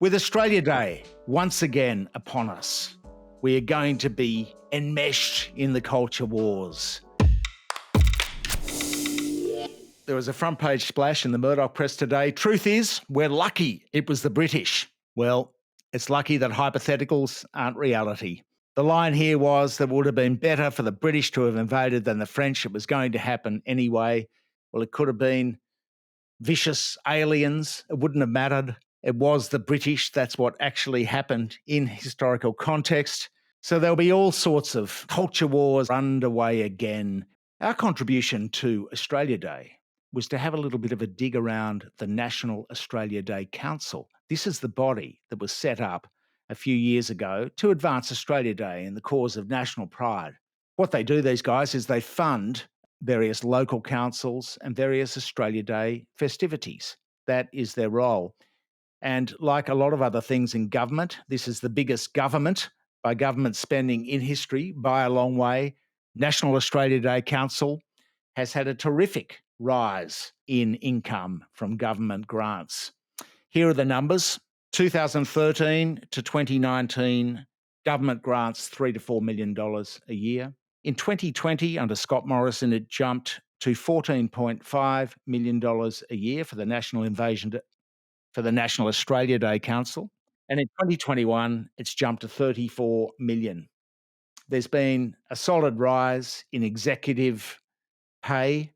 With Australia Day once again upon us, we are going to be enmeshed in the culture wars. There was a front page splash in the Murdoch press today. Truth is, we're lucky it was the British. Well, it's lucky that hypotheticals aren't reality. The line here was that it would have been better for the British to have invaded than the French. It was going to happen anyway. Well, it could have been vicious aliens. It wouldn't have mattered. It was the British. That's what actually happened in historical context. So there'll be all sorts of culture wars underway again. Our contribution to Australia Day was to have a little bit of a dig around the National Australia Day Council. This is the body that was set up a few years ago to advance Australia Day in the cause of national pride. What they do, these guys, is they fund various local councils and various Australia Day festivities. That is their role. And like a lot of other things in government, this is the biggest government by government spending in history by a long way. National Australia Day Council has had a terrific rise in income from government grants. Here are the numbers. 2013 to 2019, government grants $3 to $4 million a year. In 2020, under Scott Morrison, it jumped to $14.5 million a year for the National Australia Day Council. And in 2021, it's jumped to $34 million. There's been a solid rise in executive pay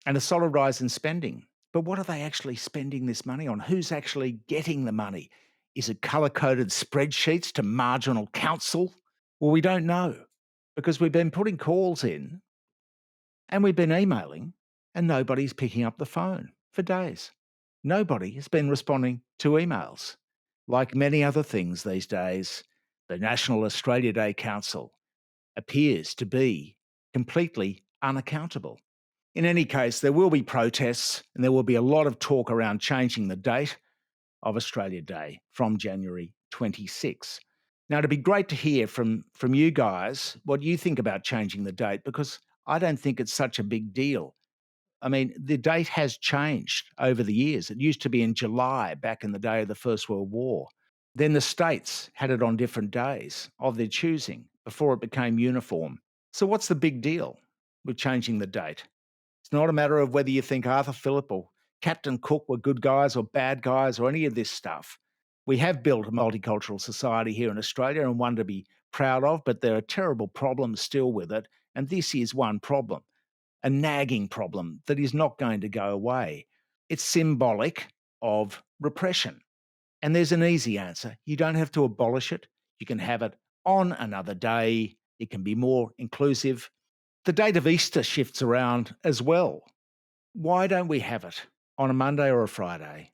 and a solid rise in spending. But what are they actually spending this money on? Who's actually getting the money? Is it colour-coded spreadsheets to marginal council? Well, we don't know, because we've been putting calls in and we've been emailing and nobody's picking up the phone for days. Nobody has been responding to emails. Like many other things these days, the National Australia Day Council appears to be completely unaccountable. In any case, there will be protests and there will be a lot of talk around changing the date of Australia Day from January 26. Now, it'd be great to hear from you guys what you think about changing the date, because I don't think it's such a big deal. I mean, the date has changed over the years. It used to be in July back in the day of the First World War. Then the states had it on different days of their choosing before it became uniform. So what's the big deal with changing the date? It's not a matter of whether you think Arthur Phillip or Captain Cook were good guys or bad guys or any of this stuff. We have built a multicultural society here in Australia, and one to be proud of, but there are terrible problems still with it. And this is one problem, a nagging problem that is not going to go away. It's symbolic of repression. And there's an easy answer. You don't have to abolish it. You can have it on another day. It can be more inclusive. The date of Easter shifts around as well. Why don't we have it on a Monday or a Friday?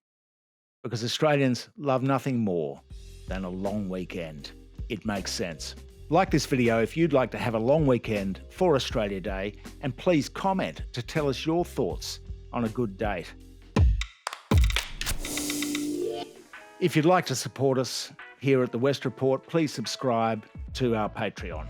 Because Australians love nothing more than a long weekend. It makes sense. Like this video if you'd like to have a long weekend for Australia Day, and please comment to tell us your thoughts on a good date. If you'd like to support us here at The West Report, please subscribe to our Patreon.